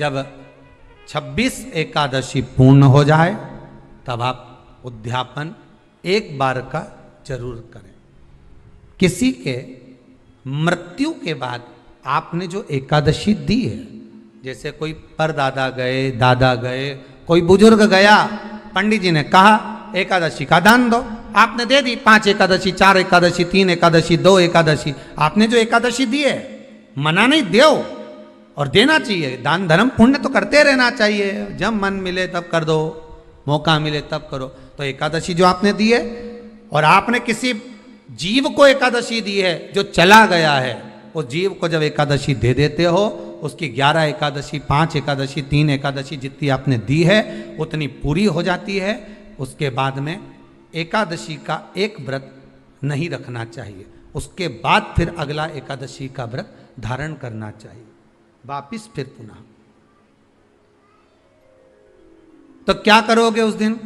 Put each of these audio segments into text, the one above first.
जब 26 एकादशी पूर्ण हो जाए तब आप उद्यापन एक बार का जरूर करें। किसी के मृत्यु के बाद आपने जो एकादशी दी है, जैसे कोई परदादा गए, दादा गए, कोई बुजुर्ग गया, पंडित जी ने कहा एकादशी का दान दो, आपने दे दी 5 एकादशी, 4 एकादशी, 3 एकादशी, 2 एकादशी, आपने जो एकादशी दी है, मना नहीं, दो और देना चाहिए। दान धर्म पुण्य तो करते रहना चाहिए, जब मन मिले तब कर दो, मौका मिले तब करो। तो एकादशी जो आपने दी है, और आपने किसी जीव को एकादशी दी है जो चला गया है, उस जीव को जब एकादशी दे देते हो, उसकी 11 एकादशी, 5 एकादशी, 3 एकादशी जितनी आपने दी है उतनी पूरी हो जाती है। उसके बाद में एकादशी का एक व्रत नहीं रखना चाहिए, उसके बाद फिर अगला एकादशी का व्रत धारण करना चाहिए, वापिस फिर पुनः। तो क्या करोगे उस दिन?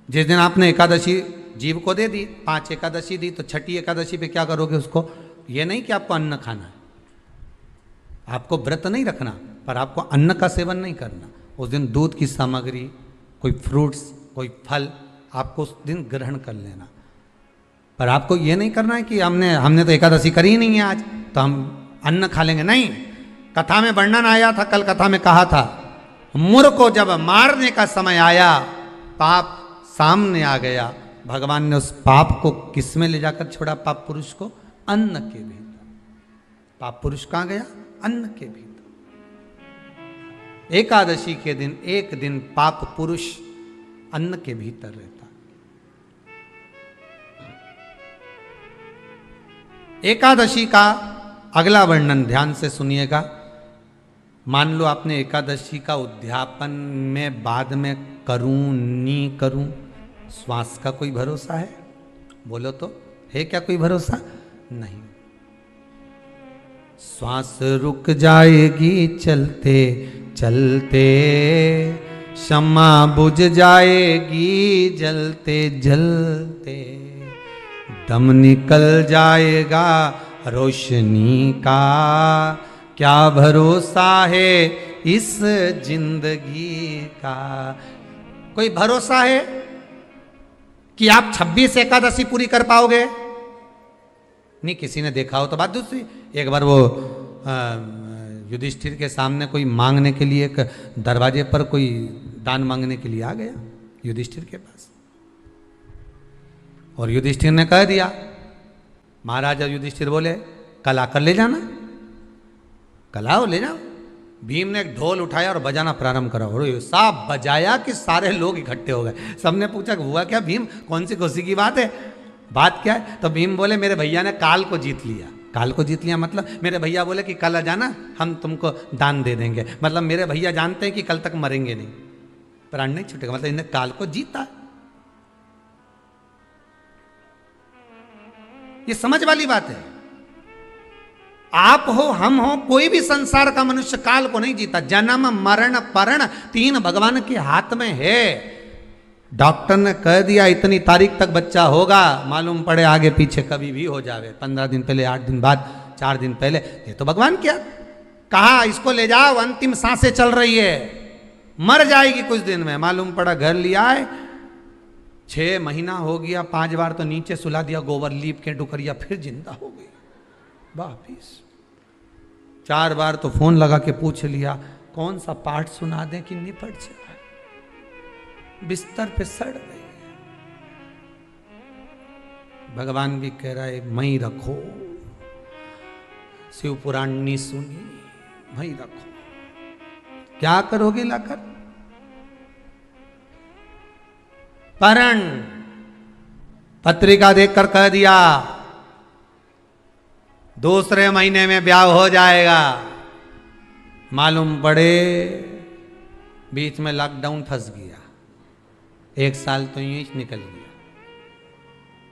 जिस दिन आपने एकादशी जीव को दे दी, 5 एकादशी दी, तो छठी एकादशी पे क्या करोगे उसको? ये नहीं कि आपको अन्न खाना है, आपको व्रत नहीं रखना, पर आपको अन्न का सेवन नहीं करना। उस दिन दूध की सामग्री, कोई फ्रूट्स, कोई फल आपको उस दिन ग्रहण कर लेना, पर आपको ये नहीं करना है कि हमने तो एकादशी करी ही नहीं है आज, तो हम अन्न खा लेंगे। नहीं, कथा में वर्णन आया था, कल कथा में कहा था, मुर को जब मारने का समय आया, पाप सामने आ गया, भगवान ने उस पाप को किस में ले जाकर छोड़ा? पाप पुरुष को अन्न के भीतर। पाप पुरुष कहां गया? अन्न के भीतर। एकादशी के दिन एक दिन पाप पुरुष अन्न के भीतर रहता। एकादशी का अगला वर्णन ध्यान से सुनिएगा। मान लो आपने एकादशी का उद्यापन में बाद में करूं नहीं करूं, श्वास का कोई भरोसा है? बोलो तो, है क्या कोई भरोसा? नहीं। श्वास रुक जाएगी चलते चलते, शम्मा बुझ जाएगी जलते जलते, दम निकल जाएगा रोशनी का, क्या भरोसा है इस जिंदगी का? कोई भरोसा है कि आप 26 एकादशी पूरी कर पाओगे? नहीं, किसी ने देखा हो तो बात दूसरी। एक बार वो युधिष्ठिर के सामने कोई मांगने के लिए, एक दरवाजे पर कोई दान मांगने के लिए आ गया युधिष्ठिर के पास, और युधिष्ठिर ने कह दिया, महाराजा युधिष्ठिर बोले कल आकर ले जाना, कल आओ ले जाओ। भीम ने एक ढोल उठाया और बजाना प्रारंभ करा, और साहब बजाया कि सारे लोग इकट्ठे हो गए। सबने पूछा हुआ क्या भीम, कौन सी खुशी की बात है, बात क्या है? तो भीम बोले मेरे भैया ने काल को जीत लिया। काल को जीत लिया मतलब मेरे भैया बोले कि कल आ जाना, हम तुमको दान दे देंगे। मतलब मेरे भैया जानते हैं कि कल तक मरेंगे नहीं, प्राण नहीं छूटेगा, मतलब इन्हें काल को जीता। ये समझ वाली बात है। आप हो, हम हो, कोई भी संसार का मनुष्य काल को नहीं जीता। जन्म मरण परण 3 भगवान के हाथ में है। डॉक्टर ने कह दिया इतनी तारीख तक बच्चा होगा, मालूम पड़े आगे पीछे कभी भी हो जावे, 15 दिन पहले, 8 दिन बाद, 4 दिन पहले, ये तो भगवान क्या कहा, इसको ले जाओ, अंतिम सांसें चल रही है, मर जाएगी कुछ दिन में। मालूम पड़ा घर लिया है, 6 महीना हो गया, 5 बार तो नीचे सुला दिया, गोबर लीप के डुकरिया, फिर जिंदा हो गई वापिस। 4 बार तो फोन लगा के पूछ लिया कौन सा पाठ सुना दें कि निपट जाए, बिस्तर पे सड़ गई। भगवान भी कह रहा है मई रखो, शिव पुराण नहीं सुनी, मई रखो। क्या करोगे लाकर? परण पत्रिका देखकर कह दिया दूसरे महीने में ब्याह हो जाएगा। मालूम पड़े बीच में लॉकडाउन फंस गया, 1 साल तो यूं ही निकल गया।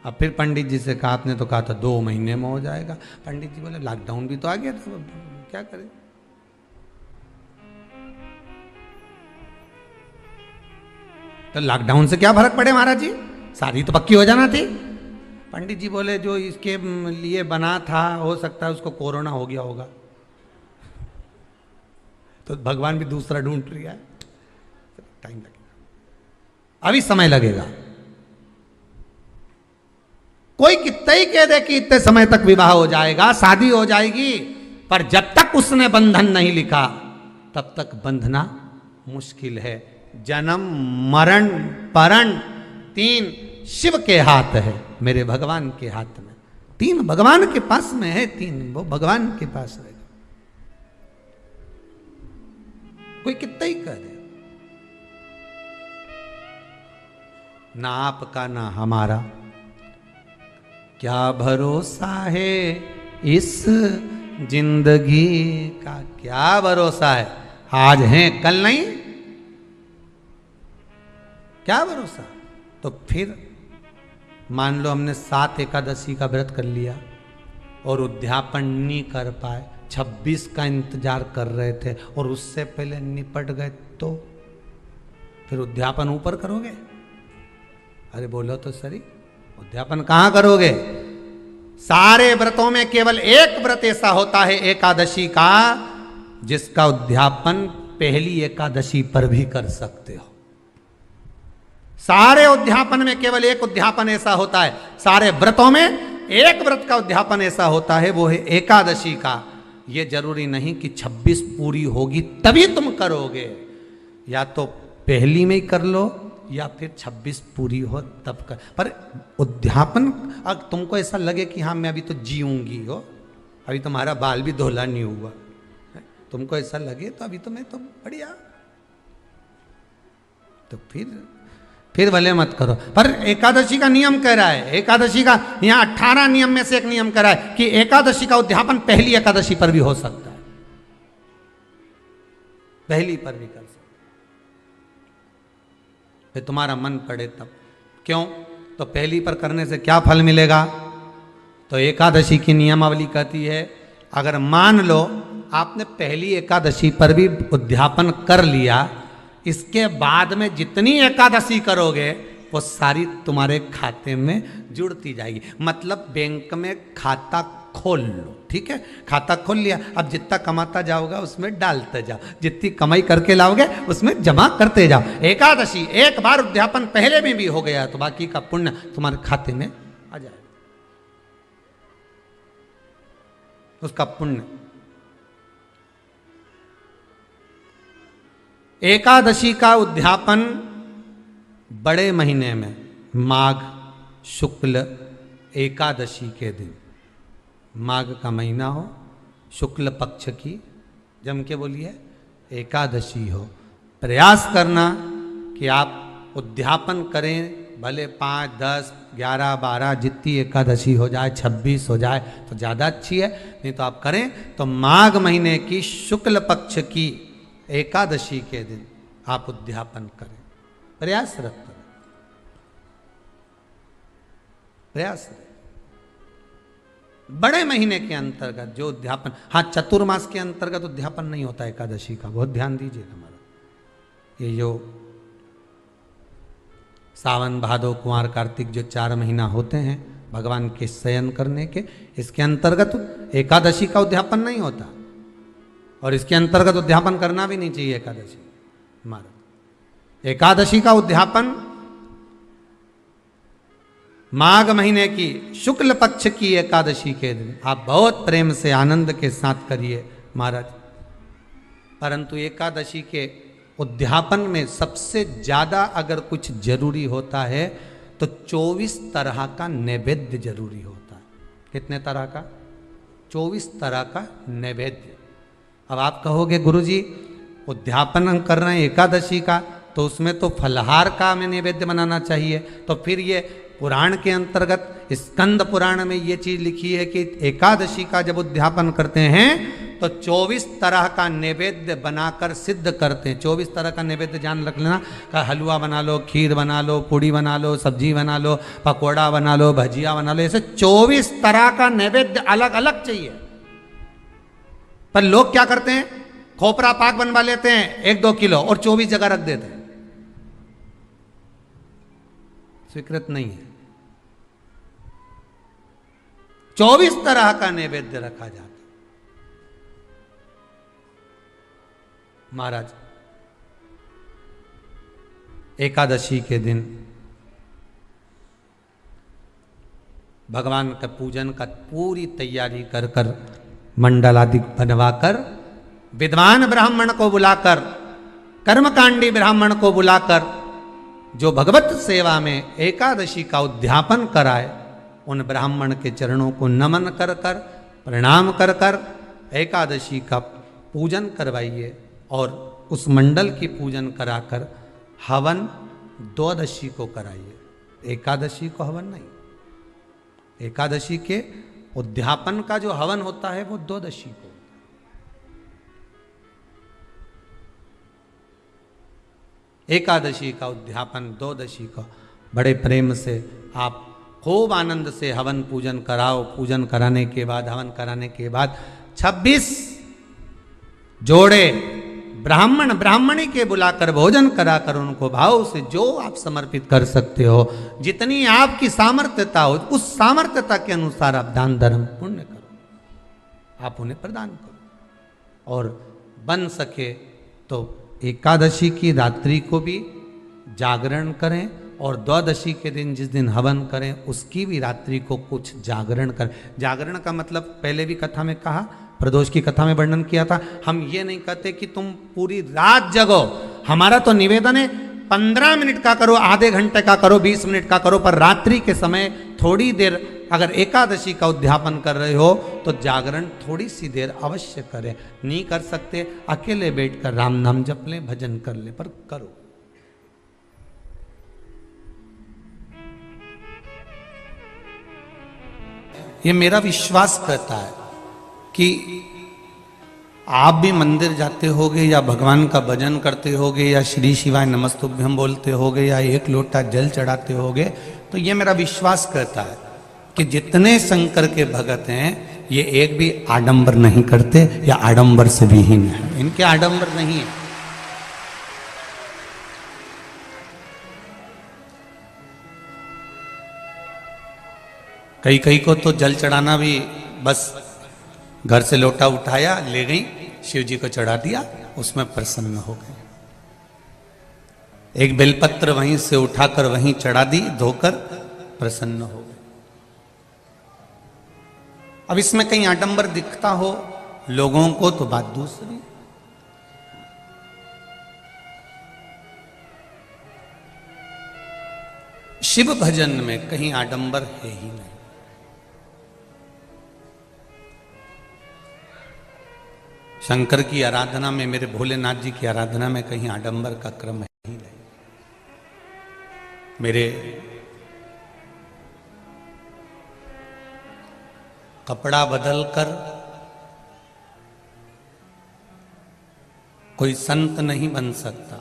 अब फिर पंडित जी से कहा, आपने तो कहा था 2 महीने में हो जाएगा। पंडित जी बोले लॉकडाउन भी तो आ गया था, क्या करें। तो लॉकडाउन से क्या फर्क पड़े महाराज जी, शादी तो पक्की हो जाना थी। पंडित जी बोले जो इसके लिए बना था, हो सकता है उसको कोरोना हो गया होगा। तो भगवान भी दूसरा ढूंढ रहा है, टाइम लगेगा, अभी समय लगेगा। कोई कितना ही कह दे कि इतने समय तक विवाह हो जाएगा, शादी हो जाएगी, पर जब तक उसने बंधन नहीं लिखा तब तक बंधना मुश्किल है। जन्म मरण परण तीन शिव के हाथ है, मेरे भगवान के हाथ में। तीन भगवान के पास में है, तीन वो भगवान के पास रहेगा। कोई कितना ही कह दे, ना आपका ना हमारा, क्या भरोसा है इस जिंदगी का, क्या भरोसा है, आज हैं कल नहीं, क्या भरोसा। तो फिर मान लो हमने 7 एकादशी का व्रत कर लिया और उद्यापन नहीं कर पाए, 26 का इंतजार कर रहे थे और उससे पहले निपट गए, तो फिर उद्यापन ऊपर करोगे? अरे बोलो तो सही, उद्यापन कहां करोगे? सारे व्रतों में केवल एक व्रत ऐसा होता है एकादशी का, जिसका उद्यापन पहली एकादशी पर भी कर सकते हो। सारे उद्यापन में केवल एक उद्यापन ऐसा होता है, सारे व्रतों में एक व्रत का उद्यापन ऐसा होता है, वो है एकादशी का। ये जरूरी नहीं कि 26 पूरी होगी तभी तुम करोगे, या तो पहली में ही कर लो या फिर 26 पूरी हो तब कर। पर उद्यापन अगर तुमको ऐसा लगे कि हाँ मैं अभी तो जीऊंगी हो, अभी तुम्हारा बाल भी धोला नहीं हुआ, तुमको ऐसा लगे तो अभी तो मैं तो बढ़िया, तो फिर भले मत करो। पर एकादशी का नियम कह रहा है, एकादशी का यहाँ 18 नियम में से एक नियम कह रहा है कि एकादशी का उद्यापन पहली एकादशी पर भी हो सकता है, पहली पर भी कर सकते, फिर तुम्हारा मन पड़े तब। क्यों? तो पहली पर करने से क्या फल मिलेगा? तो एकादशी की नियमावली कहती है, अगर मान लो आपने पहली एकादशी पर भी उद्यापन कर लिया, इसके बाद में जितनी एकादशी करोगे वो सारी तुम्हारे खाते में जुड़ती जाएगी। मतलब बैंक में खाता खोल लो, ठीक है, खाता खोल लिया, अब जितना कमाता जाओगा उसमें डालते जाओ, जितनी कमाई करके लाओगे उसमें जमा करते जाओ। एकादशी एक बार उद्यापन पहले में भी हो गया तो बाकी का पुण्य तुम्हारे खाते में आ जाएगा, उसका पुण्य। एकादशी का उद्यापन बड़े महीने में माघ शुक्ल एकादशी के दिन, माघ का महीना हो, शुक्ल पक्ष की, जम के बोलिए, एकादशी हो, प्रयास करना कि आप उद्यापन करें, भले 5, 10, 11, 12 जितनी एकादशी हो जाए, 26 हो जाए तो ज़्यादा अच्छी है, नहीं तो आप करें तो माघ महीने की शुक्ल पक्ष की एकादशी के दिन आप उद्यापन करें, प्रयासरत करें, प्रयासरत। बड़े महीने के अंतर्गत जो उद्यापन, हाँ चतुर्मास के अंतर्गत उद्यापन नहीं होता एकादशी का, बहुत ध्यान दीजिए हमारा। ये जो सावन भादो कुंवर कार्तिक जो 4 महीना होते हैं भगवान के शयन करने के, इसके अंतर्गत एकादशी का उद्यापन नहीं होता, और इसके अंतर्गत उद्यापन करना भी नहीं चाहिए एकादशी हमारा। एकादशी का उद्यापन माघ महीने की शुक्ल पक्ष की एकादशी के दिन आप बहुत प्रेम से आनंद के साथ करिए महाराज। परंतु एकादशी के उद्यापन में सबसे ज्यादा अगर कुछ जरूरी होता है तो 24 तरह का नैवेद्य जरूरी होता है। कितने तरह का? 24 तरह का नैवेद्य। अब आप कहोगे गुरुजी उद्यापन हम कर रहे हैं एकादशी का, तो उसमें तो फलहार का हमें नैवेद्य बनाना चाहिए। तो फिर ये पुराण के अंतर्गत स्कंद पुराण में ये चीज लिखी है कि एकादशी का जब उद्यापन करते हैं तो 24 तरह का नैवेद्य बनाकर सिद्ध करते हैं। 24 तरह का नैवेद्य जान रख लेना, का हलवा बना लो, खीर बना लो, पूड़ी बना लो, सब्जी बना लो, पकौड़ा बना लो, भजिया बना लो, ऐसे 24 तरह का नैवेद्य अलग अलग चाहिए। पर लोग क्या करते हैं, खोपरा पाक बनवा लेते हैं 1-2 किलो और 24 जगह रख देते हैं। स्वीकृत नहीं है। 24 तरह का नैवेद्य रखा जाता है। महाराज एकादशी के दिन भगवान का पूजन का पूरी तैयारी कर कर मंडल आदि बनवाकर विद्वान ब्राह्मण को बुलाकर कर्मकांडी ब्राह्मण को बुलाकर जो भगवत सेवा में एकादशी का उद्यापन कराए उन ब्राह्मण के चरणों को नमन कर कर प्रणाम कर कर एकादशी का पूजन करवाइए और उस मंडल की पूजन कराकर हवन द्वादशी को कराइए। एकादशी को हवन नहीं, एकादशी के उद्यापन का जो हवन होता है वो द्वादशी को। एकादशी का उद्यापन द्वादशी का बड़े प्रेम से आप खूब आनंद से हवन पूजन कराओ। पूजन कराने के बाद, हवन कराने के बाद 26 जोड़े ब्राह्मण ब्राह्मणी के बुलाकर भोजन कराकर उनको भाव से जो आप समर्पित कर सकते हो, जितनी आपकी सामर्थ्यता हो, उस सामर्थ्यता के अनुसार आप दान धर्म पुण्य करो, आप उन्हें प्रदान करो। और बन सके तो एकादशी की रात्रि को भी जागरण करें और द्वादशी के दिन जिस दिन हवन करें उसकी भी रात्रि को कुछ जागरण करें। जागरण का मतलब पहले भी कथा में कहा, प्रदोष की कथा में वर्णन किया था। हम ये नहीं कहते कि तुम पूरी रात जगो, हमारा तो निवेदन है 15 मिनट का करो, आधे घंटे का करो, 20 मिनट का करो, पर रात्रि के समय थोड़ी देर अगर एकादशी का उद्यापन कर रहे हो तो जागरण थोड़ी सी देर अवश्य करें। नहीं कर सकते अकेले बैठकर राम नाम जप लें, भजन कर लें, पर करो। ये मेरा विश्वास कहता है कि आप भी मंदिर जाते होगे या भगवान का भजन करते होगे या श्री शिवाय नमस्तुभ्यम बोलते होगे या एक लोटा जल चढ़ाते होगे, तो ये मेरा विश्वास कहता है कि जितने शंकर के भगत हैं ये एक भी आडंबर नहीं करते या आडंबर से भी हीन है, इनके आडंबर नहीं है। कई कई को तो जल चढ़ाना भी बस घर से लोटा उठाया, ले गई, शिव जी को चढ़ा दिया, उसमें प्रसन्न हो गए। एक बेलपत्र वहीं से उठाकर वहीं चढ़ा दी, धोकर प्रसन्न हो गए। अब इसमें कहीं आडंबर दिखता हो लोगों को तो बात दूसरी। शिव भजन में कहीं आडंबर है ही नहीं। शंकर की आराधना में, मेरे भोलेनाथ जी की आराधना में कहीं आडंबर का क्रम है ही नहीं। मेरे कपड़ा बदलकर कोई संत नहीं बन सकता,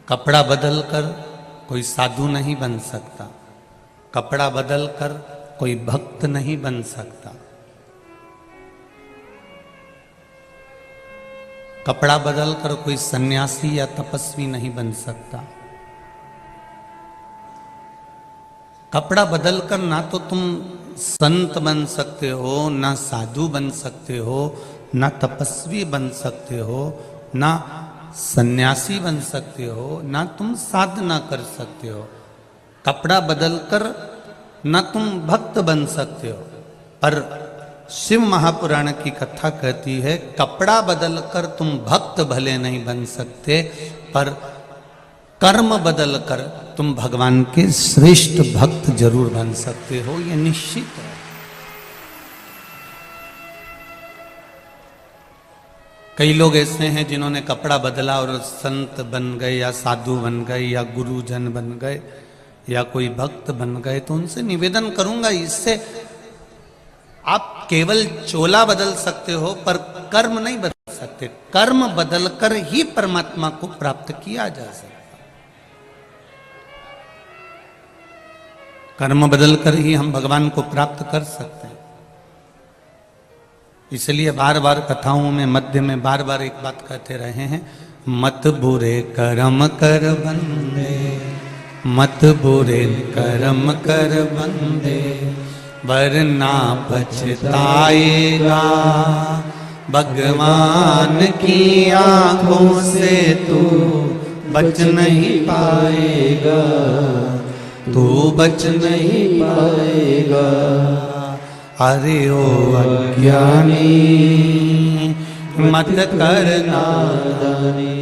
कपड़ा बदलकर कोई साधु नहीं बन सकता, कपड़ा बदलकर कोई भक्त नहीं बन सकता, कपड़ा बदलकर कोई सन्यासी या तपस्वी नहीं बन सकता। कपड़ा बदलकर ना तो तुम संत बन सकते हो, ना साधु बन सकते हो, ना तपस्वी बन सकते हो, ना सन्यासी बन सकते हो, ना तुम साधना कर सकते हो। कपड़ा बदलकर ना तुम भक्त बन सकते हो। पर शिव महापुराण की कथा कहती है कपड़ा बदलकर तुम भक्त भले नहीं बन सकते, पर कर्म बदलकर तुम भगवान के श्रेष्ठ भक्त जरूर बन सकते हो, ये निश्चित है। कई लोग ऐसे हैं जिन्होंने कपड़ा बदला और संत बन गए या साधु बन गए या गुरुजन बन गए या कोई भक्त बन गए, तो उनसे निवेदन करूंगा इससे आप केवल चोला बदल सकते हो पर कर्म नहीं बदल सकते। कर्म बदलकर ही परमात्मा को प्राप्त किया जा सकता। कर्म बदलकर ही हम भगवान को प्राप्त कर सकते हैं। इसलिए बार बार कथाओं में मध्य में बार बार एक बात कहते रहे हैं, मत बुरे कर्म कर बंदे, मत बुरे कर्म कर बंदे, वरना पछताएगा, भगवान की आंखों से तू बच नहीं पाएगा, तू बच नहीं पाएगा। अरे ओ अज्ञानी मत कर नादानी,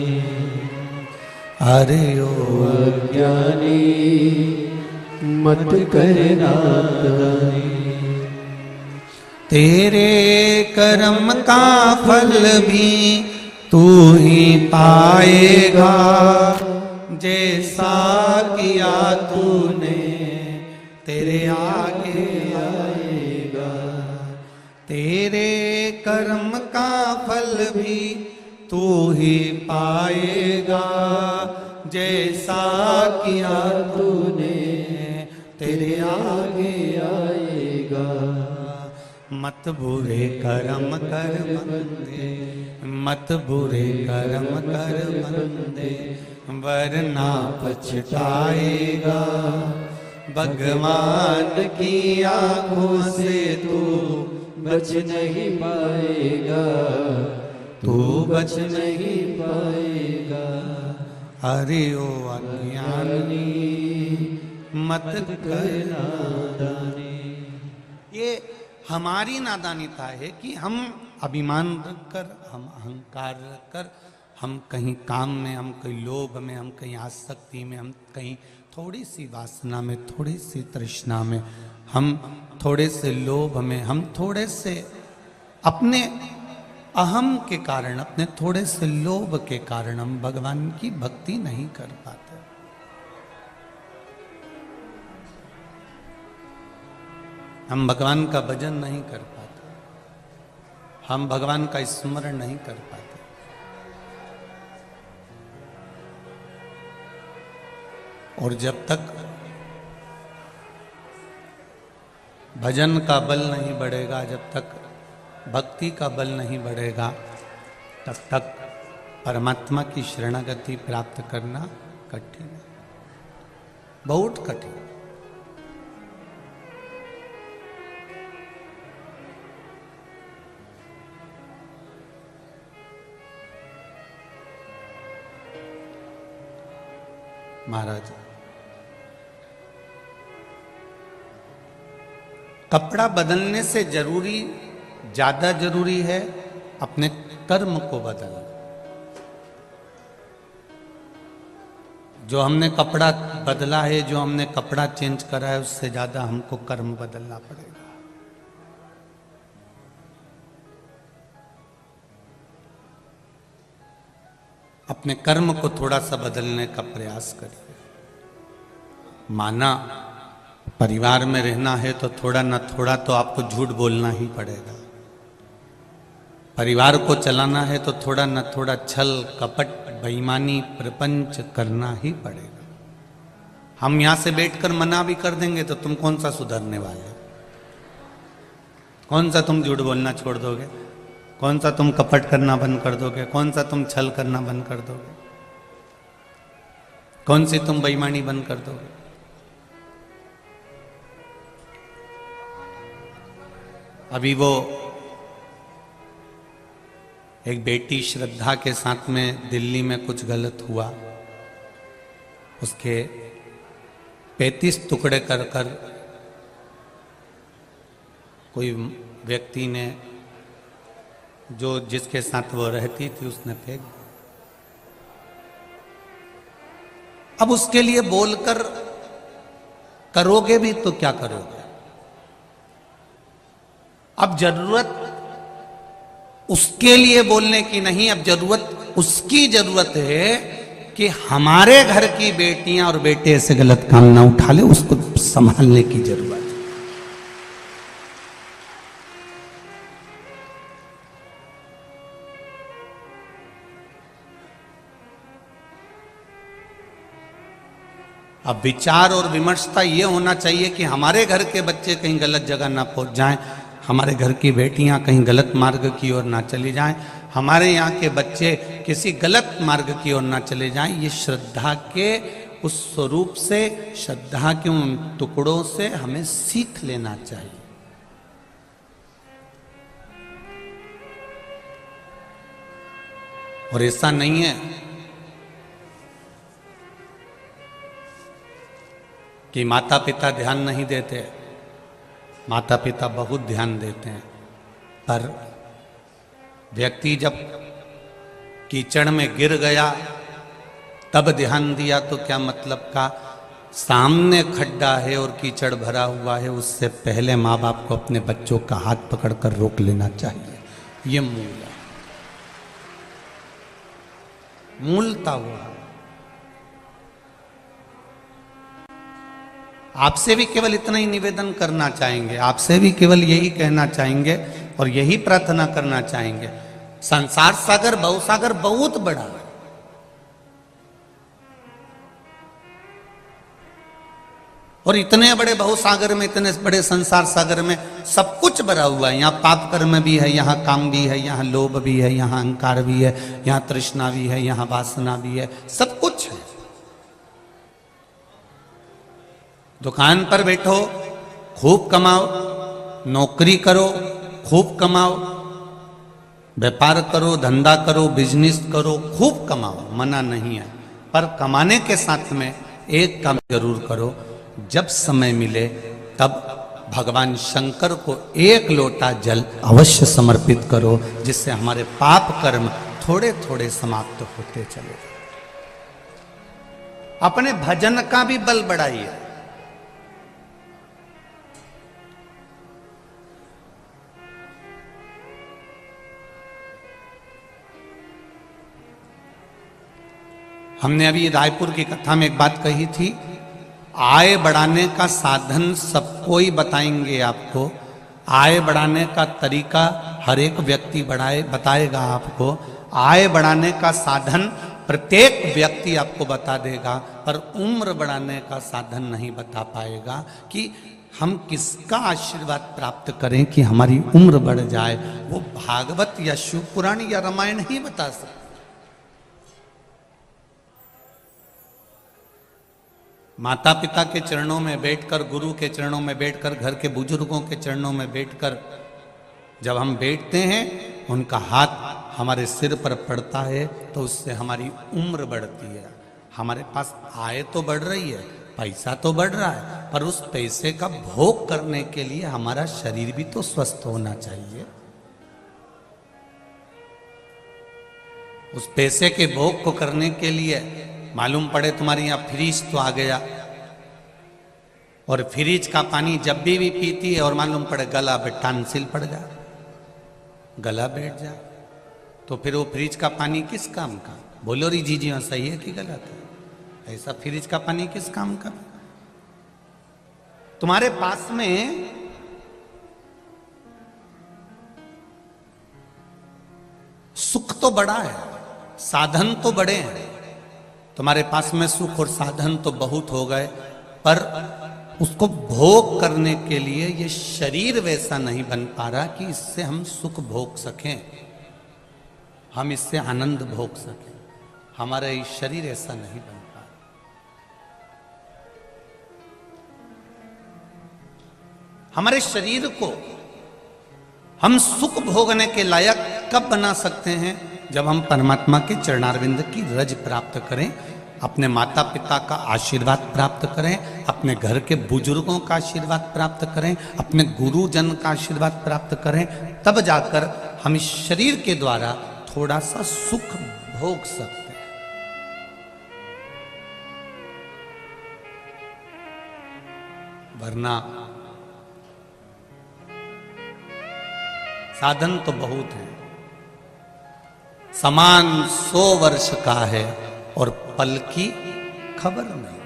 अरे ओ अज्ञानी मत कर नादानी। तेरे कर्म का फल भी तू ही पाएगा, जैसा किया तूने तेरे आगे आएगा। तेरे कर्म का फल भी तू ही पाएगा, जैसा किया तूने तेरे आगे आएगा। मत बुरे कर्म कर बंदे, मत बुरे कर्म कर बंदे, वरना पछताएगा। भगवान की आंखों से तू बच नहीं पाएगा, तू बच नहीं पाएगा। अरे ओ अज्ञानी मत कर नादानी। ये हमारी नादानीता है कि हम अभिमान रखकर, हम अहंकार रखकर, हम कहीं काम में, हम कहीं लोभ में, हम कहीं आसक्ति में, हम कहीं थोड़ी सी वासना में, थोड़ी सी तृष्णा में, हम थोड़े से लोभ में, हम थोड़े से अपने अहम के कारण, अपने थोड़े से लोभ के कारण हम भगवान की भक्ति नहीं कर पाते। हम भगवान का भजन नहीं कर पाते, हम भगवान का स्मरण नहीं कर पाते। और जब तक भजन का बल नहीं बढ़ेगा, जब तक भक्ति का बल नहीं बढ़ेगा, तब तक परमात्मा की शरणागति प्राप्त करना कठिन है, बहुत कठिन। महाराज, कपड़ा बदलने से जरूरी, ज्यादा जरूरी है अपने कर्म को बदलना। जो हमने कपड़ा बदला है, जो हमने कपड़ा चेंज करा है, उससे ज्यादा हमको कर्म बदलना पड़ेगा। अपने कर्म को थोड़ा सा बदलने का प्रयास करिए। माना परिवार में रहना है तो थोड़ा न थोड़ा तो आपको झूठ बोलना ही पड़ेगा। परिवार को चलाना है तो थोड़ा न थोड़ा छल कपट बेईमानी प्रपंच करना ही पड़ेगा। हम यहां से बैठकर मना भी कर देंगे तो तुम कौन सा सुधरने वाले हो? कौन सा तुम झूठ बोलना छोड़ दोगे? कौन सा तुम कपट करना बंद कर दोगे? कौन सा तुम छल करना बंद कर दोगे? कौन सी तुम बेईमानी बंद कर दोगे? अभी वो एक बेटी श्रद्धा के साथ में दिल्ली में कुछ गलत हुआ, उसके 35 टुकड़े कर कर कोई व्यक्ति ने, जो जिसके साथ वो रहती थी, उसने फेंक दिया। अब उसके लिए बोलकर करोगे भी तो क्या करोगे? अब जरूरत उसके लिए बोलने की नहीं, अब जरूरत उसकी जरूरत है कि हमारे घर की बेटियां और बेटे ऐसे गलत काम ना उठा ले, उसको संभालने की जरूरत है। अब विचार और विमर्शता ये होना चाहिए कि हमारे घर के बच्चे कहीं गलत जगह ना पहुंच जाएं, हमारे घर की बेटियां कहीं गलत मार्ग की ओर ना चली जाएं, हमारे यहाँ के बच्चे किसी गलत मार्ग की ओर ना चले जाएं। ये श्रद्धा के उस स्वरूप से, श्रद्धा के उन टुकड़ों से हमें सीख लेना चाहिए। और ऐसा नहीं है कि माता पिता ध्यान नहीं देते, माता पिता बहुत ध्यान देते हैं, पर व्यक्ति जब कीचड़ में गिर गया तब ध्यान दिया तो क्या मतलब का? सामने खड्डा है और कीचड़ भरा हुआ है, उससे पहले माँ बाप को अपने बच्चों का हाथ पकड़कर रोक लेना चाहिए। ये मूल है, मूलता वो है। आपसे भी केवल इतना ही निवेदन करना चाहेंगे, आपसे भी केवल यही कहना चाहेंगे और यही प्रार्थना करना चाहेंगे। संसार सागर भव सागर बहुत बड़ा है, और इतने बड़े भव सागर में, इतने बड़े संसार सागर में सब कुछ भरा हुआ है। यहाँ पाप कर्म भी है, यहाँ काम भी है, यहाँ लोभ भी है, यहाँ अहंकार भी है, यहाँ तृष्णा भी है, यहाँ वासना भी है, सब कुछ है। दुकान पर बैठो, खूब कमाओ, नौकरी करो, खूब कमाओ, व्यापार करो, धंधा करो, बिजनेस करो, खूब कमाओ, मना नहीं है। पर कमाने के साथ में एक काम जरूर करो, जब समय मिले तब भगवान शंकर को एक लोटा जल अवश्य समर्पित करो, जिससे हमारे पाप कर्म थोड़े थोड़े समाप्त होते चले। अपने भजन का भी बल बढ़ाइए। हमने अभी रायपुर की कथा में एक बात कही थी, आय बढ़ाने का साधन सबको ही बताएंगे आपको। आय बढ़ाने का तरीका हर एक व्यक्ति बताएगा आपको। आय बढ़ाने का साधन प्रत्येक व्यक्ति आपको बता देगा, पर उम्र बढ़ाने का साधन नहीं बता पाएगा कि हम किसका आशीर्वाद प्राप्त करें कि हमारी उम्र बढ़ जाए। वो भागवत या शिव पुराण या रामायण ही बता सकते। माता पिता के चरणों में बैठकर, गुरु के चरणों में बैठकर, घर के बुजुर्गों के चरणों में बैठकर जब हम बैठते हैं, उनका हाथ हमारे सिर पर पड़ता है तो उससे हमारी उम्र बढ़ती है। हमारे पास आय तो बढ़ रही है, पैसा तो बढ़ रहा है, पर उस पैसे का भोग करने के लिए हमारा शरीर भी तो स्वस्थ होना चाहिए। उस पैसे के भोग को करने के लिए मालूम पड़े तुम्हारे यहाँ फ्रिज तो आ गया, और फ्रिज का पानी जब भी पीती है और मालूम पड़े गला पे टांसिल पड़ जा, गला बैठ जा, तो फिर वो फ्रिज का पानी किस काम का? बोलो री जी हाँ सही है कि गलत है? ऐसा फ्रिज का पानी किस काम का? तुम्हारे पास में सुख तो बड़ा है, साधन तो बड़े हैं, तुम्हारे पास में सुख और साधन तो बहुत हो गए, पर उसको भोग करने के लिए ये शरीर वैसा नहीं बन पा रहा कि इससे हम सुख भोग सकें, हम इससे आनंद भोग सकें। हमारा ये शरीर ऐसा नहीं बन पा रहा। हमारे शरीर को हम सुख भोगने के लायक कब बना सकते हैं? जब हम परमात्मा के चरणारविंद की रज प्राप्त करें, अपने माता पिता का आशीर्वाद प्राप्त करें, अपने घर के बुजुर्गों का आशीर्वाद प्राप्त करें, अपने गुरुजन का आशीर्वाद प्राप्त करें, तब जाकर हम इस शरीर के द्वारा थोड़ा सा सुख भोग सकते हैं। वरना साधन तो बहुत है, समान 100 वर्ष का है और पल की खबर नहीं।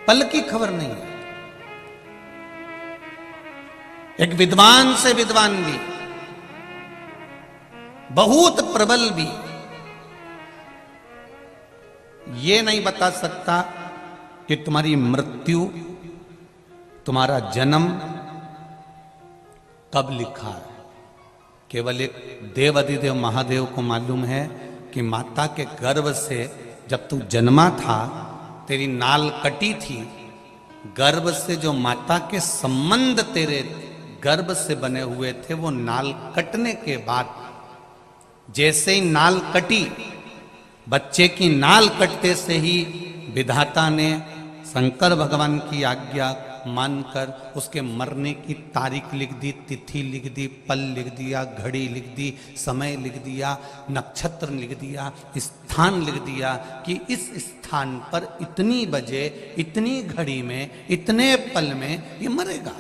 पल की खबर नहीं है। एक विद्वान से विद्वान भी, बहुत प्रबल भी ये नहीं बता सकता कि तुम्हारी मृत्यु, तुम्हारा जन्म कब लिखा है। केवल एक देव अधिदेव महादेव को मालूम है कि माता के गर्भ से जब तू जन्मा था, तेरी नाल कटी थी, गर्भ से जो माता के संबंध तेरे गर्भ से बने हुए थे, वो नाल कटने के बाद जैसे ही नाल कटी, बच्चे की नाल कटते से ही विधाता ने शंकर भगवान की आज्ञा मानकर उसके मरने की तारीख लिख दी, तिथि लिख दी, पल लिख दिया, घड़ी लिख दी, समय लिख दिया, नक्षत्र लिख दिया, स्थान लिख दिया कि इस स्थान पर इतनी बजे, इतनी घड़ी में, इतने पल में ये मरेगा।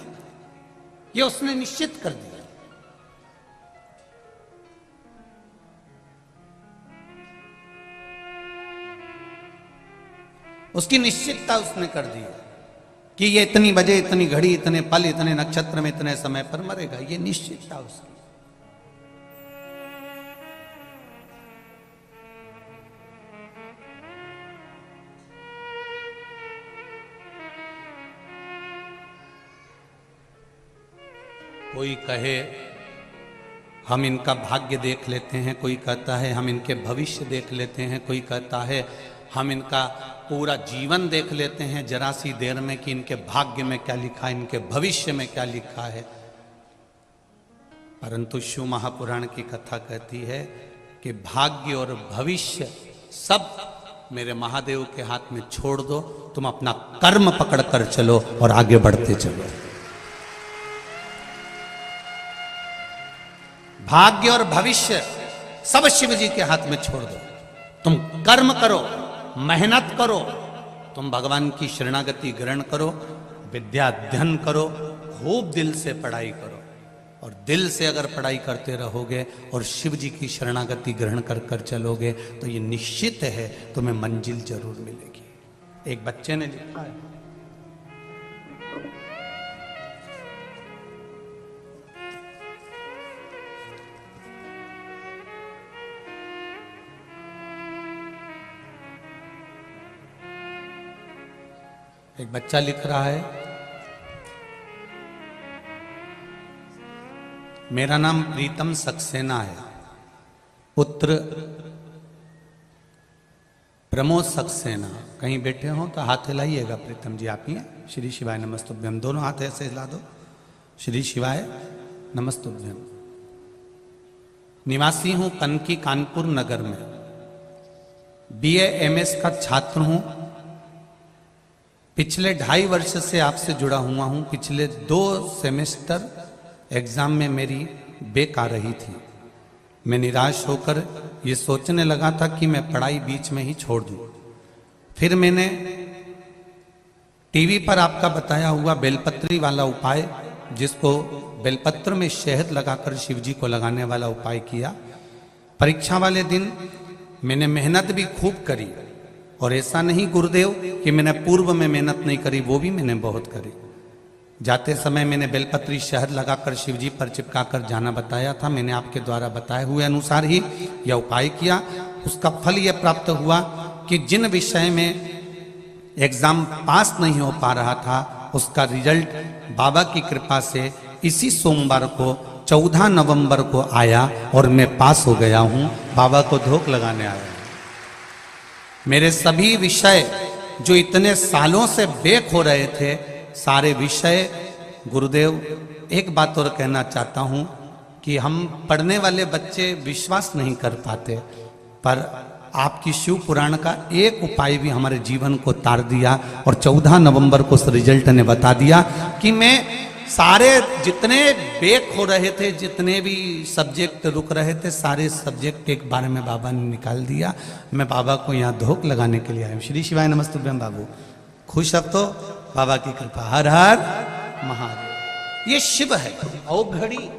ये उसने निश्चित कर दिया। उसकी निश्चितता उसने कर दी कि ये इतनी बजे, इतनी घड़ी, इतने पल, इतने नक्षत्र में, इतने समय पर मरेगा। ये निश्चितता उसकी। कोई कहे हम इनका भाग्य देख लेते हैं, कोई कहता है हम इनके भविष्य देख लेते हैं, कोई कहता है हम इनका पूरा जीवन देख लेते हैं जरा सी देर में कि इनके भाग्य में क्या लिखा है, इनके भविष्य में क्या लिखा है। परंतु शिव महापुराण की कथा कहती है कि भाग्य और भविष्य सब मेरे महादेव के हाथ में छोड़ दो, तुम अपना कर्म पकड़ कर चलो और आगे बढ़ते चलो। भाग्य और भविष्य सब शिव जी के हाथ में छोड़ दो। तुम कर्म करो, मेहनत करो, तुम भगवान की शरणागति ग्रहण करो, विद्या अध्ययन करो, खूब दिल से पढ़ाई करो। और दिल से अगर पढ़ाई करते रहोगे और शिव जी की शरणागति ग्रहण कर कर चलोगे तो ये निश्चित है तुम्हें मंजिल जरूर मिलेगी। एक बच्चे ने लिखा है, एक बच्चा लिख रहा है, मेरा नाम प्रीतम सक्सेना है, पुत्र प्रमोद सक्सेना। कहीं बैठे हो तो हाथ हिलाइएगा। प्रीतम जी आप ही हैं? श्री शिवाय नमस्तुभ्यम। दोनों हाथ ऐसे हिला दो। श्री शिवाय नमस्तुभ्यम। निवासी हूं कनकी कानपुर नगर में, BA MS का छात्र हूं। पिछले 2.5 वर्ष से आपसे जुड़ा हुआ हूं। पिछले 2 सेमेस्टर एग्जाम में मेरी बैक आ रही थी। मैं निराश होकर ये सोचने लगा था कि मैं पढ़ाई बीच में ही छोड़ दूं। फिर मैंने टीवी पर आपका बताया हुआ बेलपत्री वाला उपाय, जिसको बेलपत्र में शहद लगाकर शिव जी को लगाने वाला उपाय किया। परीक्षा वाले दिन मैंने मेहनत भी खूब करी, और ऐसा नहीं गुरुदेव कि मैंने पूर्व में मेहनत नहीं करी, वो भी मैंने बहुत करी। जाते समय मैंने बेलपत्री शहद लगाकर शिवजी पर चिपकाकर जाना बताया था। मैंने आपके द्वारा बताए हुए अनुसार ही यह उपाय किया। उसका फल यह प्राप्त हुआ कि जिन विषय में एग्जाम पास नहीं हो पा रहा था, उसका रिजल्ट बाबा की कृपा से इसी सोमवार को 14 नवंबर को आया और मैं पास हो गया हूं। बाबा को धोख लगाने आया। मेरे सभी विषय जो इतने सालों से बैक हो रहे थे, सारे विषय गुरुदेव, एक बात और कहना चाहता हूं कि हम पढ़ने वाले बच्चे विश्वास नहीं कर पाते, पर आपकी शिव पुराण का एक उपाय भी हमारे जीवन को तार दिया। और 14 नवंबर को उस रिजल्ट ने बता दिया कि मैं सारे जितने बैक हो रहे थे, जितने भी सब्जेक्ट रुक रहे थे, सारे सब्जेक्ट एक बार में बाबा ने निकाल दिया। मैं बाबा को यहाँ धोख लगाने के लिए आया हूँ। श्री शिवाय नमस्तुभ्यम। बाबू खुश अब तो? बाबा की कृपा। हर हर महादेव। ये शिव है। ओ घड़ी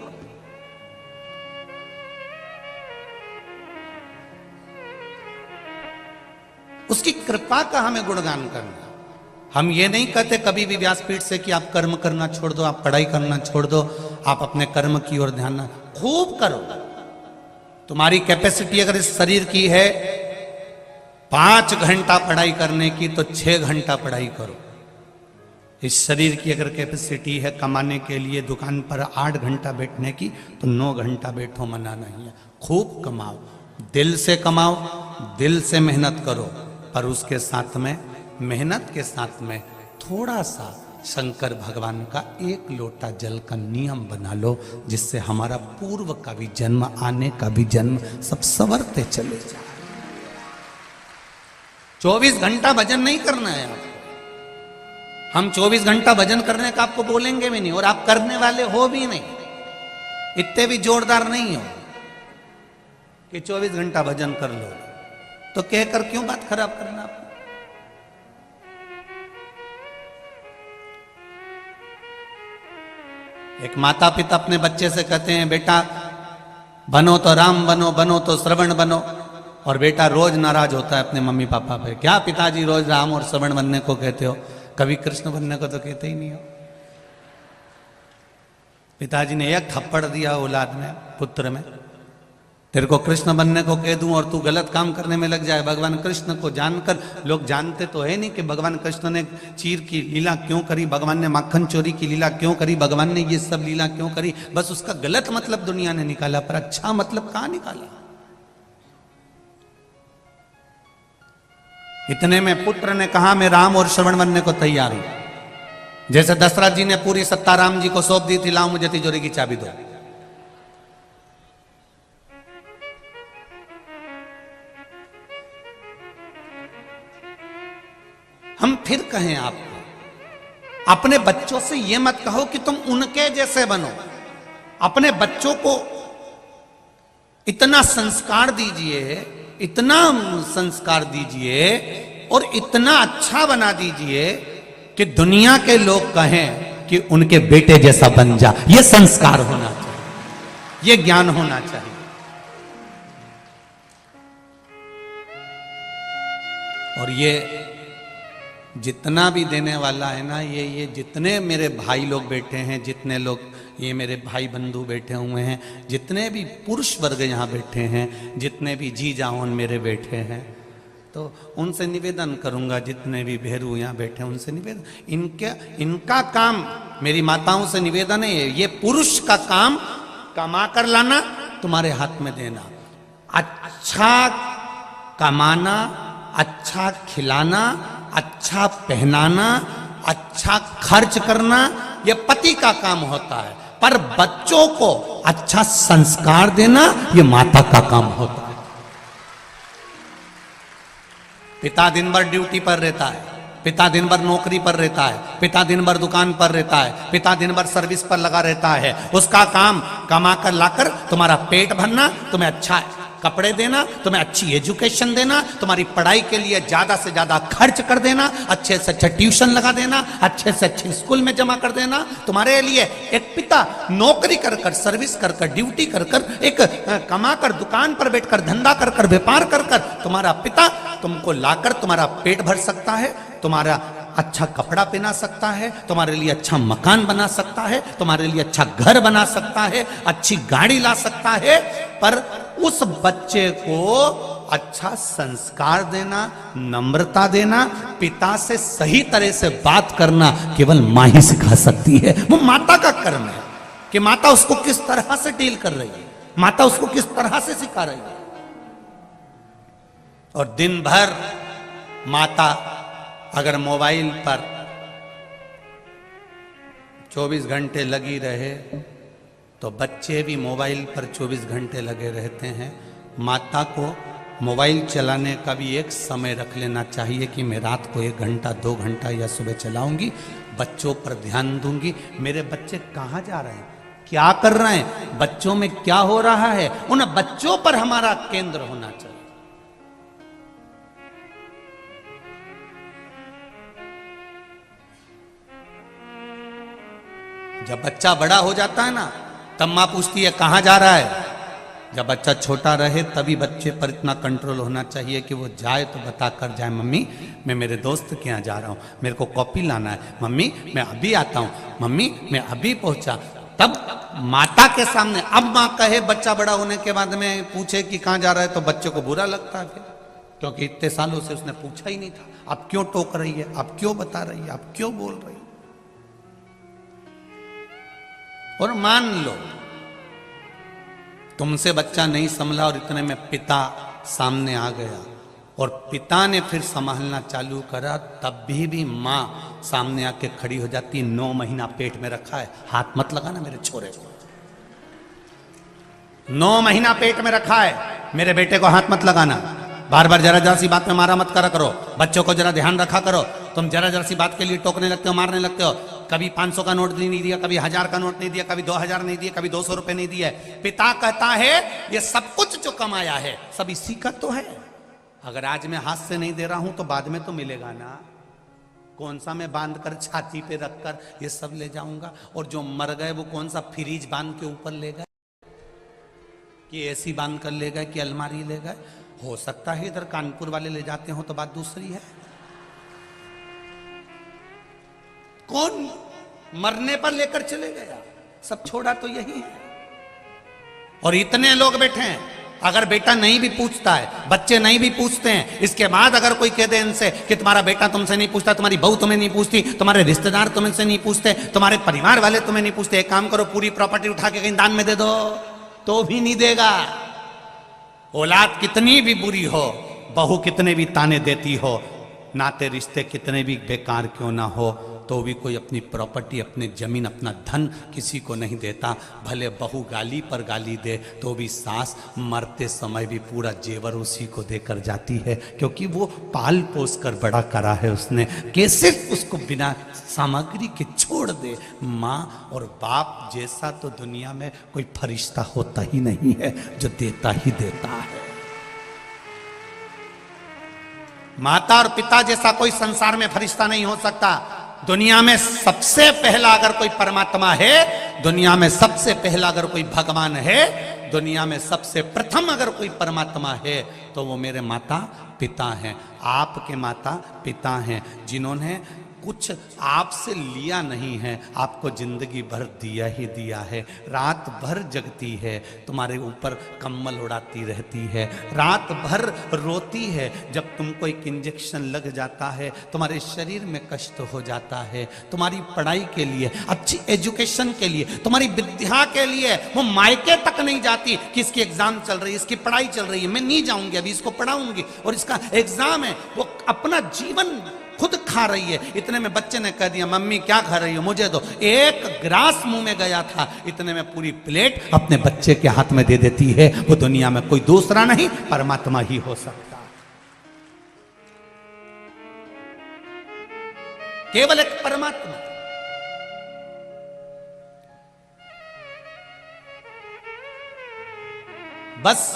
उसकी कृपा का हमें गुणगान करना। हम ये नहीं कहते कभी भी व्यासपीठ से कि आप कर्म करना छोड़ दो, आप पढ़ाई करना छोड़ दो, आप अपने कर्म की ओर ध्यान ना, खूब करो। तुम्हारी कैपेसिटी अगर इस शरीर की है 5 घंटा पढ़ाई करने की, तो 6 घंटा पढ़ाई करो। इस शरीर की अगर कैपेसिटी है कमाने के लिए दुकान पर 8 घंटा बैठने की, तो 9 घंटा बैठो, मना नहीं है। खूब कमाओ, दिल से कमाओ, दिल से मेहनत करो, पर उसके साथ में, मेहनत के साथ में थोड़ा सा शंकर भगवान का एक लोटा जल का नियम बना लो, जिससे हमारा पूर्व का भी जन्म, आने का भी जन्म सब संवरते चले जाए। 24 घंटा भजन नहीं करना है आपको। हम 24 घंटा भजन करने का आपको बोलेंगे भी नहीं, और आप करने वाले हो भी नहीं, इतने भी जोरदार नहीं हो कि 24 घंटा भजन कर लो। तो कहकर क्यों बात खराब करना आपको? एक माता पिता अपने बच्चे से कहते हैं, बेटा बनो तो राम बनो, बनो तो श्रवण बनो, और बेटा रोज नाराज होता है अपने मम्मी पापा पे। क्या पिताजी रोज राम और श्रवण बनने को कहते हो, कभी कृष्ण बनने को तो कहते ही नहीं हो। पिताजी ने एक थप्पड़ दिया औलाद में, पुत्र में, तेरे को कृष्ण बनने को कह दूं और तू गलत काम करने में लग जाए। भगवान कृष्ण को जानकर, लोग जानते तो है नहीं कि भगवान कृष्ण ने चीर की लीला क्यों करी, भगवान ने माखन चोरी की लीला क्यों करी, भगवान ने ये सब लीला क्यों करी। बस उसका गलत मतलब दुनिया ने निकाला, पर अच्छा मतलब कहां निकाला। इतने में पुत्र ने कहा, मैं राम और श्रवण बनने को तैयार हूं। जैसे दशरथ जी ने पूरी सत्ता राम जी को सौंप दी थी, लाओ मुझे तिजोरी की चाबी दो। हम फिर कहें आपको, अपने बच्चों से यह मत कहो कि तुम उनके जैसे बनो। अपने बच्चों को इतना संस्कार दीजिए, इतना संस्कार दीजिए और इतना अच्छा बना दीजिए कि दुनिया के लोग कहें कि उनके बेटे जैसा बन जा। यह संस्कार होना चाहिए, यह ज्ञान होना चाहिए। और ये जितना भी देने वाला है ना, ये जितने मेरे भाई लोग बैठे हैं, जितने लोग ये मेरे भाई बंधु बैठे हुए हैं, जितने भी पुरुष वर्ग यहाँ बैठे हैं, जितने भी जी जाओन मेरे बैठे हैं, तो उनसे निवेदन करूंगा, जितने भी भेरू यहाँ बैठे हैं उनसे निवेदन, इनका काम, मेरी माताओं से निवेदन है, ये पुरुष का काम कमा कर लाना, तुम्हारे हाथ में देना। अच्छा कमाना, अच्छा खिलाना, अच्छा पहनाना, अच्छा खर्च करना, यह पति का काम होता है। पर बच्चों को अच्छा संस्कार देना, यह माता का काम होता है। पिता दिन भर ड्यूटी पर रहता है, पिता दिन भर नौकरी पर रहता है, पिता दिन भर दुकान पर रहता है, पिता दिन भर सर्विस पर लगा रहता है। उसका काम कमा कर लाकर तुम्हारा पेट भरना, तुम्हें अच्छा कपड़े देना, तुम्हें अच्छी एजुकेशन देना, तुम्हारी पढ़ाई के लिए ज्यादा से ज्यादा खर्च कर देना, अच्छे से अच्छा ट्यूशन लगा देना, अच्छे से अच्छे स्कूल में जमा कर देना। तुम्हारे लिए एक पिता नौकरी कर कर, सर्विस कर कर, ड्यूटी कर कर, एक कमा कर, दुकान पर बैठकर धंधा कर कर, व्यापार कर कर, तुम्हारा पिता तुमको लाकर तुम्हारा पेट भर सकता है, तुम्हारा अच्छा कपड़ा पहना सकता है, तुम्हारे लिए अच्छा मकान बना सकता है, तुम्हारे लिए अच्छा घर बना सकता है, अच्छी गाड़ी ला सकता है। पर उस बच्चे को अच्छा संस्कार देना, नम्रता देना, पिता से सही तरह से बात करना केवल मां ही सिखा सकती है। वो माता का कर्म है कि माता उसको किस तरह से डील कर रही है, माता उसको किस तरह से सिखा रही है। और दिन भर माता अगर मोबाइल पर 24 घंटे लगी रहे तो बच्चे भी मोबाइल पर 24 घंटे लगे रहते हैं। माता को मोबाइल चलाने का भी एक समय रख लेना चाहिए कि मैं रात को 1 घंटा 2 घंटा या सुबह चलाऊंगी, बच्चों पर ध्यान दूंगी। मेरे बच्चे कहाँ जा रहे हैं, क्या कर रहे हैं, बच्चों में क्या हो रहा है, उन बच्चों पर हमारा केंद्र होना चाहिए। जब बच्चा बड़ा हो जाता है ना, तब मां पूछती है कहां जा रहा है। जब बच्चा छोटा रहे तभी बच्चे पर इतना कंट्रोल होना चाहिए कि वो जाए तो बता कर जाए, मम्मी मैं मेरे दोस्त के यहाँ जा रहा हूँ, मेरे को कॉपी लाना है, मम्मी मैं अभी आता हूँ, मम्मी मैं अभी पहुंचा। तब माता के सामने, अब माँ कहे बच्चा बड़ा होने के बाद में पूछे कि कहाँ जा रहा है तो बच्चे को बुरा लगता है फिर, क्योंकि इतने सालों से उसने पूछा ही नहीं था। अब क्यों टोक रही है, अब क्यों बता रही है, अब क्यों बोल रही है। और मान लो तुमसे बच्चा नहीं संभला और इतने में पिता सामने आ गया और पिता ने फिर संभालना चालू करा, तब भी माँ सामने आके खड़ी हो जाती, 9 महीना पेट में रखा है, हाथ मत लगाना मेरे छोरे को, 9 महीना पेट में रखा है, मेरे बेटे को हाथ मत लगाना, बार बार जरा जरा सी बात में मारा मत करा करो, बच्चों को जरा ध्यान रखा करो, तुम जरा जरा सी बात के लिए टोकने लगते हो, मारने लगते हो, कभी 500 का नोट नहीं दिया, कभी 1000 का नोट नहीं दिया, कभी 2000 नहीं दिया, कभी 200 रुपए नहीं दिया। पिता कहता है ये सब कुछ जो कमाया है सब इसी का तो है, अगर आज मैं हाथ से नहीं दे रहा हूं तो बाद में तो मिलेगा ना, कौन सा मैं बांध कर छाती पे रखकर ये सब ले जाऊंगा, और जो मर गए वो कौन सा फ्रिज बांध के ऊपर ले गए, कि एसी बांध कर ले गए, कि अलमारी ले गए, हो सकता है इधर कानपुर वाले ले जाते हो तो बात दूसरी है। कौन मरने पर लेकर चले गया, सब छोड़ा तो यही है। और इतने लोग बैठे हैं, अगर बेटा नहीं भी पूछता है, बच्चे नहीं भी पूछते हैं, इसके बाद अगर कोई कह दे इनसे कि तुम्हारा बेटा तुमसे नहीं पूछता, तुम्हारी बहू तुम्हें नहीं पूछती, तुम्हारे रिश्तेदार तुमसे नहीं पूछते, तुम्हारे परिवार वाले तुम्हें नहीं पूछते, एक काम करो पूरी प्रॉपर्टी उठा के कहीं दान में दे दो, तो भी नहीं देगा। औलाद कितनी भी बुरी हो, बहू कितने भी ताने देती हो, नाते रिश्ते कितने भी बेकार क्यों ना हो, तो भी कोई अपनी प्रॉपर्टी, अपनी जमीन, अपना धन किसी को नहीं देता। भले बहू गाली पर गाली दे तो भी सास मरते समय भी पूरा जेवर उसी को देकर जाती है, क्योंकि वो पाल पोस कर बड़ा करा है उसने, कि सिर्फ उसको बिना सामग्री के छोड़ दे। माँ और बाप जैसा तो दुनिया में कोई फरिश्ता होता ही नहीं है, जो देता ही देता है। माता और पिता जैसा कोई संसार में फरिश्ता नहीं हो सकता। दुनिया में सबसे पहला अगर कोई परमात्मा है, दुनिया में सबसे पहला अगर कोई भगवान है, दुनिया में सबसे प्रथम अगर कोई परमात्मा है, तो वो मेरे माता पिता हैं, आपके माता पिता हैं, जिन्होंने कुछ आपसे लिया नहीं है, आपको जिंदगी भर दिया ही दिया है। रात भर जगती है, तुम्हारे ऊपर कम्बल उड़ाती रहती है, रात भर रोती है जब तुमको एक इंजेक्शन लग जाता है, तुम्हारे शरीर में कष्ट हो जाता है, तुम्हारी पढ़ाई के लिए, अच्छी एजुकेशन के लिए, तुम्हारी विद्या के लिए वो मायके तक नहीं जाती कि इसकी एग्जाम चल रही है, इसकी पढ़ाई चल रही है, मैं नहीं जाऊंगी, अभी इसको पढ़ाऊंगी और इसका एग्जाम है। वो अपना जीवन खुद खा रही है। इतने में बच्चे ने कह दिया, मम्मी क्या खा रही हो, मुझे दो। एक ग्रास मुंह में गया था, इतने में पूरी प्लेट अपने बच्चे के हाथ में दे देती है। वो दुनिया में कोई दूसरा नहीं, परमात्मा ही हो सकता, केवल एक परमात्मा। बस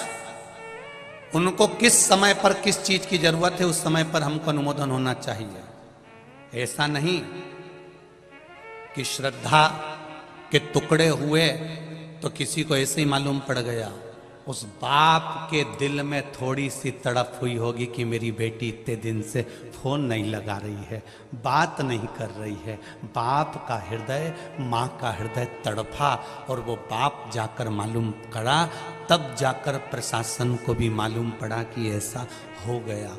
उनको किस समय पर किस चीज की जरूरत है, उस समय पर हमको अनुमोदन होना चाहिए। ऐसा नहीं कि श्रद्धा के टुकड़े हुए तो किसी को ऐसे ही मालूम पड़ गया। उस बाप के दिल में थोड़ी सी तड़प हुई होगी कि मेरी बेटी इतने दिन से फोन नहीं लगा रही है, बात नहीं कर रही है। बाप का हृदय, माँ का हृदय तड़पा, और वो बाप जाकर मालूम करा, तब जाकर प्रशासन को भी मालूम पड़ा कि ऐसा हो गया।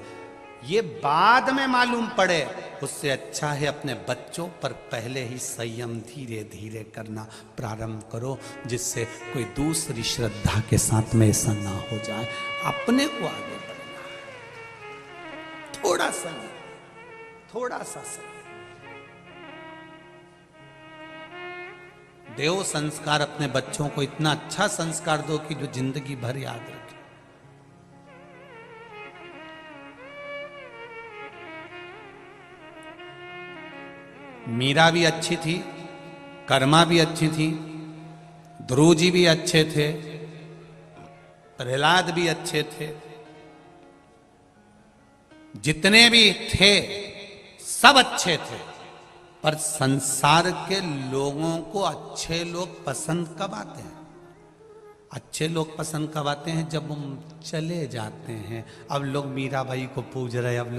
ये बाद में मालूम पड़े, उससे अच्छा है अपने बच्चों पर पहले ही संयम धीरे धीरे करना प्रारंभ करो, जिससे कोई दूसरी श्रद्धा के साथ में ऐसा ना हो जाए। अपने को आगे बढ़ना है, थोड़ा सा समय। देव संस्कार अपने बच्चों को इतना अच्छा संस्कार दो कि जो जिंदगी भर याद रखे। मीरा भी अच्छी थी, कर्मा भी अच्छी थी, ध्रुव जी भी अच्छे थे, प्रहलाद भी अच्छे थे, जितने भी थे सब अच्छे थे। पर संसार के लोगों को अच्छे लोग पसंद कब आते हैं? अच्छे लोग पसंद कब आते हैं? जब हम चले जाते हैं। अब लोग मीराबाई को पूज रहे, अब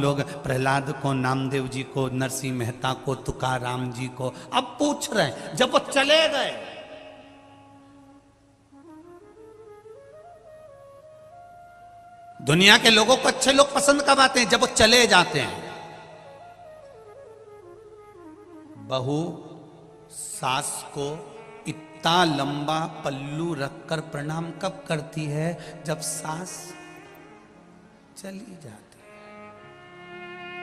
लोग प्रहलाद को, नामदेव जी को, नरसिंह मेहता को, तुकाराम जी को अब पूछ रहे हैं, जब वो चले गए। दुनिया के लोगों को अच्छे लोग पसंद कब आते हैं? जब वो चले जाते हैं। बहू सास को इतना लंबा पल्लू रखकर प्रणाम कब करती है? जब सास चली जाती।